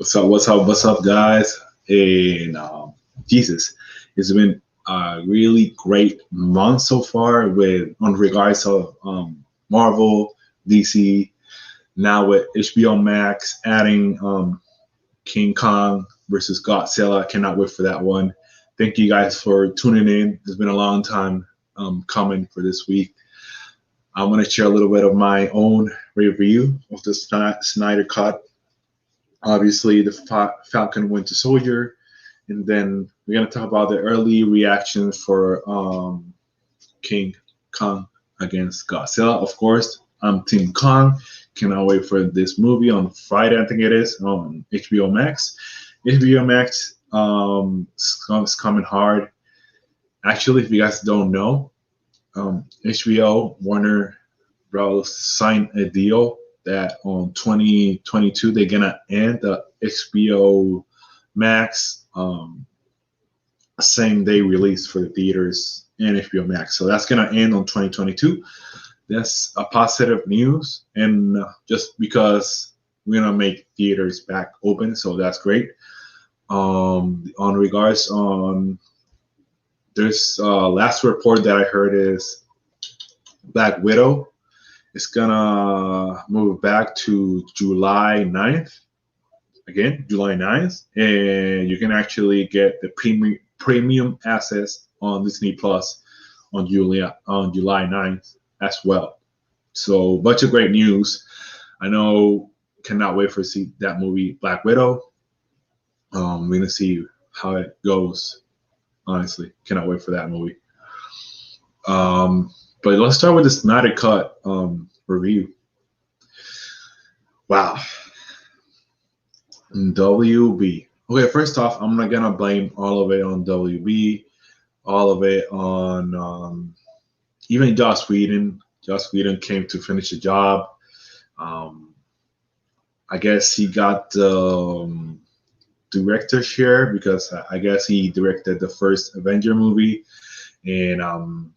What's up, guys? And Jesus, it's been a really great month so far with on regards of Marvel, DC. Now with HBO Max adding King Kong versus Godzilla. I cannot wait for that one. Thank you guys for tuning in. It's been a long time coming for this week. I'm going to share a little bit of my own review of the Snyder Cut, obviously the Falcon and Winter Soldier, and then we're gonna talk about the early reactions for King Kong against Godzilla. Of course, I'm Team Kong. Cannot wait for this movie on Friday. I think it is on HBO Max. HBO Max is coming hard. Actually, if you guys don't know, HBO Warner Bros. Signed a deal that on 2022 they're gonna end the HBO Max same day release for the theaters and HBO Max. So that's gonna end on 2022. That's a positive news, and just because we're gonna make theaters back open, so that's great. On regards on this last report that I heard is Black Widow. It's gonna move back to July 9th. Again, July 9th. And you can actually get the premium access on Disney Plus on July 9th as well. So bunch of great news. I know, cannot wait for see that movie Black Widow. We're gonna see how it goes. Honestly, cannot wait for that movie. But let's start with the Snyder Cut review. Wow. WB. Okay, first off, I'm not gonna blame all of it on WB, all of it on even Joss Whedon. Joss Whedon came to finish the job. I guess he got the director share because I guess he directed the first Avenger movie, and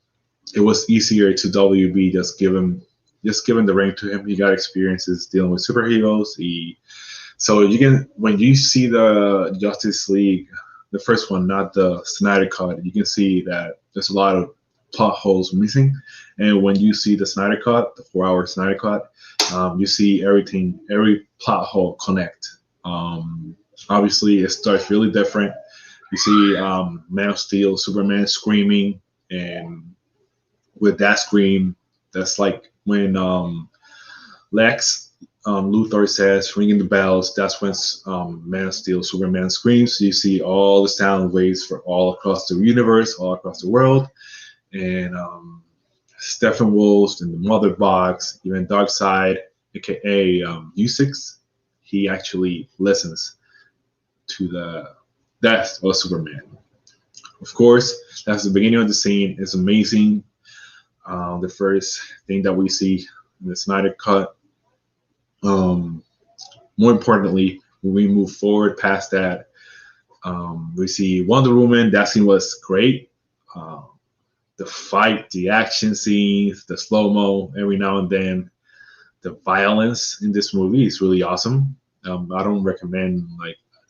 it was easier to WB just giving the ring to him. He got experiences dealing with superheroes. So you can, when you see the Justice League, the first one, not the Snyder Cut, you can see that there's a lot of plot holes missing. And when you see the Snyder Cut, the 4-hour Snyder Cut, you see every plot hole connect. Obviously, it starts really different. You see Man of Steel, Superman screaming, and with that scream, that's like when Lex Luthor says ringing the bells. That's when Man of Steel, Superman screams. You see all the sound waves for all across the universe, all across the world, and Steppenwolf and the Mother Box, even Darkseid, aka U6, he actually listens to the death of Superman. Of course, that's the beginning of the scene. It's amazing. The first thing that we see in the Snyder Cut. More importantly, when we move forward past that, we see Wonder Woman. That scene was great. The fight, the action scenes, the slow-mo every now and then, the violence in this movie is really awesome. I don't recommend,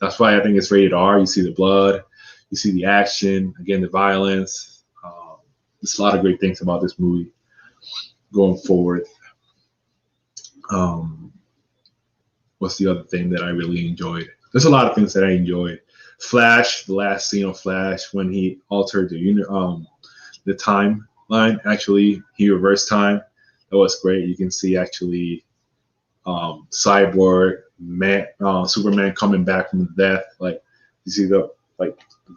that's why I think it's rated R. You see the blood, you see the action, again, the violence. There's a lot of great things about this movie going forward. What's the other thing that I really enjoyed? There's a lot of things that I enjoyed. Flash, the last scene of Flash when he altered the timeline. Actually, he reversed time. That was great. You can see actually Cyborg, Superman coming back from death. Like you see the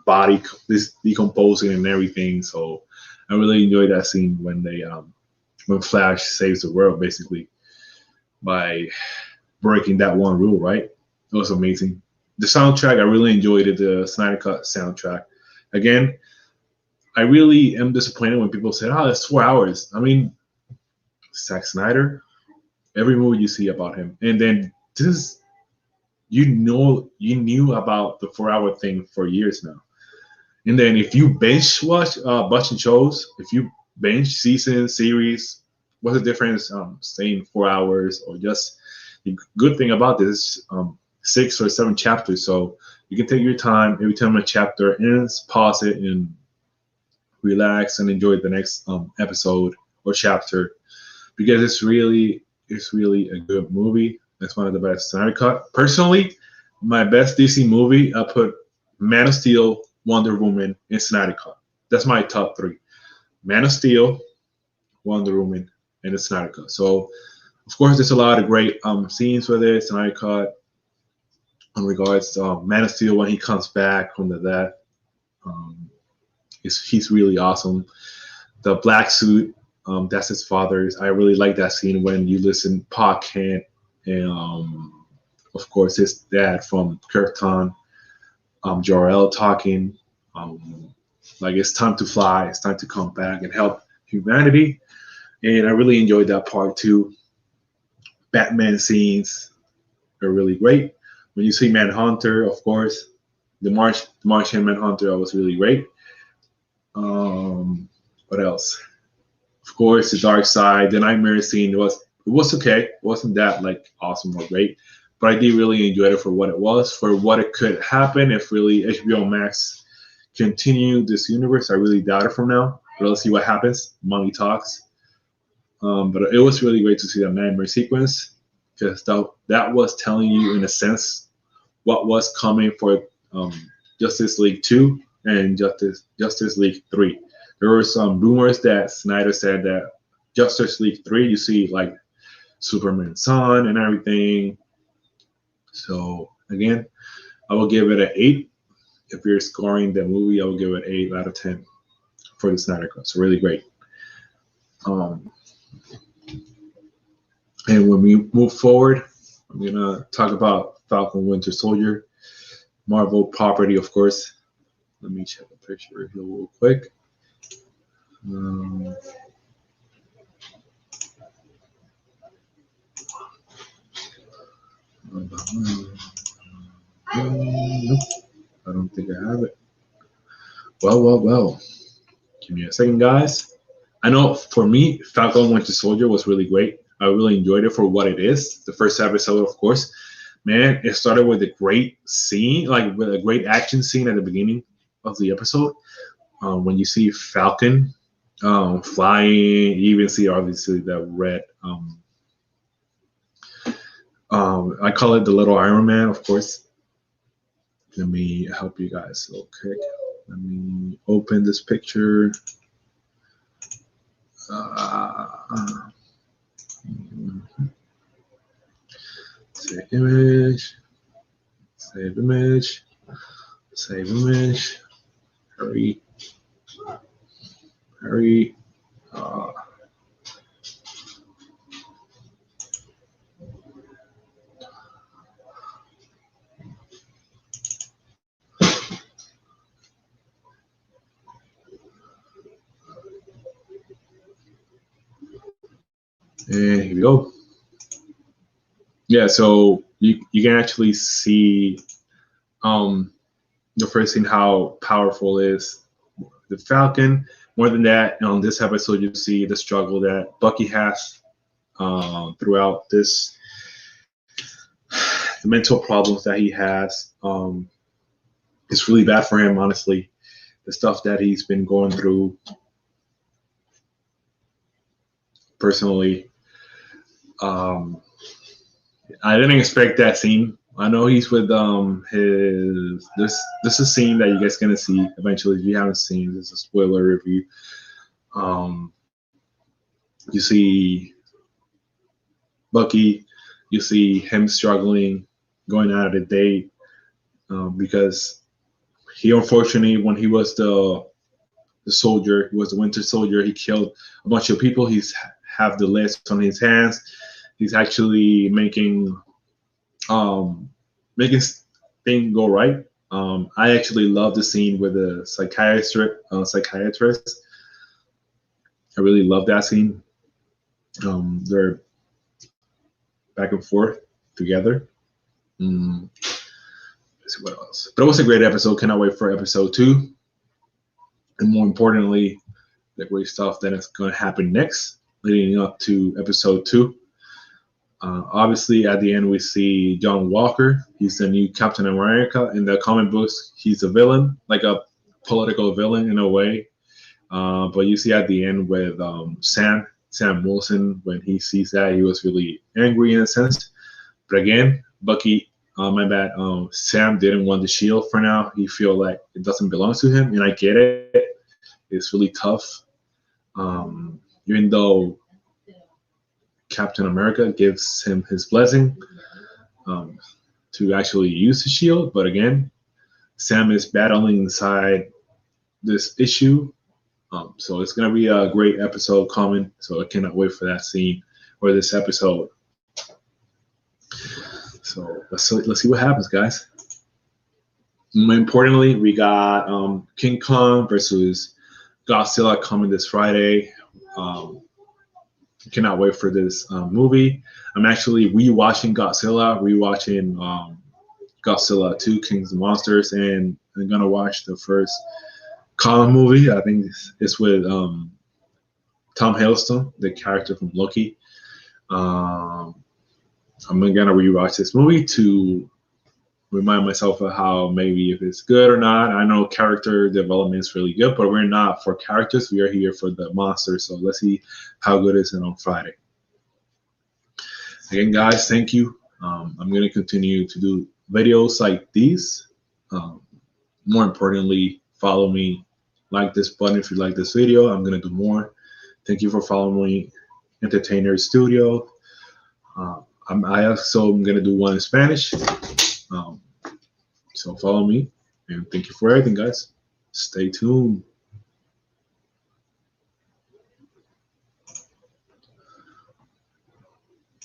body this decomposing and everything. So I really enjoyed that scene when when Flash saves the world basically by breaking that one rule, right? It was amazing. The soundtrack, I really enjoyed it, the Snyder Cut soundtrack. Again, I really am disappointed when people say, oh, it's 4 hours. I mean, Zack Snyder, every movie you see about him. And then you knew about the 4-hour thing for years now. And then if you binge watch a bunch of shows, if you binge series, what's the difference saying 4 hours or just the good thing about this 6 or 7 chapters, so you can take your time every time a chapter ends, pause it, and relax and enjoy the next episode or chapter, because it's really a good movie. It's one of the best Snydercut. Personally, my best DC movie, I put Man of Steel, Wonder Woman, and Snydercut. That's my top 3: Man of Steel, Wonder Woman, and the Snydercut. So of course, there's a lot of great scenes with it. Snydercut, in regards to Man of Steel when he comes back from the death. He's really awesome. The black suit, that's his father's. I really like that scene when you listen Pa Kent and of course his dad from Krypton, Jor-El talking, like it's time to fly, it's time to come back and help humanity. And I really enjoyed that part too. Batman scenes are really great. When you see Manhunter, of course, the Martian Manhunter was really great. What else? Of course, the Dark Side, the Nightmare scene was okay. It wasn't that like awesome or great, but I did really enjoy it for what it was, for what it could happen if really HBO Max continued this universe. I really doubt it from now, but let's see what happens. Money talks. But it was really great to see that Nightmare sequence, because that was telling you in a sense what was coming for Justice League 2 and Justice League 3. There were some rumors that Snyder said that Justice League 3, you see like Superman's son and everything. So again, I will give it an 8. If you're scoring the movie, I will give it 8 out of 10 for the Snyder Cut. So really great. And when we move forward, I'm gonna talk about Falcon Winter Soldier, Marvel property, of course. Let me check the picture here real quick. Nope, I don't think I have it. Well. Give me a second, guys. I know for me, Falcon Winter Soldier was really great. I really enjoyed it for what it is. The first episode, of course. Man, it started with a great scene, like with a great action scene at the beginning of the episode. When you see Falcon flying, you even see obviously the red. I call it the little Iron Man, of course. Let me help you guys real quick. Let me open this picture. Save image. Save image. Save image. Hurry. Hurry. And here we go. Yeah, so you can actually see the first thing how powerful is the Falcon. More than that, on this episode, you see the struggle that Bucky has throughout this, the mental problems that he has. It's really bad for him, honestly. The stuff that he's been going through personally. I didn't expect that scene. I know he's with his this is a scene that you guys gonna see eventually. If you haven't seen, this is a spoiler review. You see Bucky, you see him struggling, going out of the date, because he unfortunately, when he was the soldier, he was the Winter Soldier, he killed a bunch of people. He's have the list on his hands. He's actually making things go right. I actually love the scene with the psychiatrist. I really love that scene. They're back and forth together. Let's see what else. But it was a great episode. Cannot wait for episode 2. And more importantly, the great stuff that is going to happen next, leading up to episode 2. Obviously, at the end, we see John Walker. He's the new Captain America. In the comic books, he's a villain, like a political villain in a way. But you see at the end with Sam Wilson, when he sees that, he was really angry in a sense. But again, Bucky, my bad. Sam didn't want the shield for now. He feel like it doesn't belong to him, and I get it. It's really tough. Even though Captain America gives him his blessing um, to actually use the shield, but again, Sam is battling inside this issue. So it's gonna be a great episode coming. So I cannot wait for that scene or this episode. So let's see what happens, guys. More importantly, we got King Kong versus Godzilla coming this Friday. Cannot wait for this movie. I'm actually rewatching Godzilla 2 Kings of Monsters, and I'm gonna watch the first Kong movie. I think it's with Tom Hiddleston, the character from Loki. I'm gonna rewatch this movie to remind myself of how maybe if it's good or not. I know character development is really good, but we're not for characters. We are here for the monsters. So let's see how good it is on Friday. Again, guys, thank you. I'm gonna continue to do videos like these. More importantly, follow me, like this button if you like this video. I'm gonna do more. Thank you for following me, Entertainer Studio. I also am gonna do one in Spanish. So follow me, and thank you for everything, guys. Stay tuned.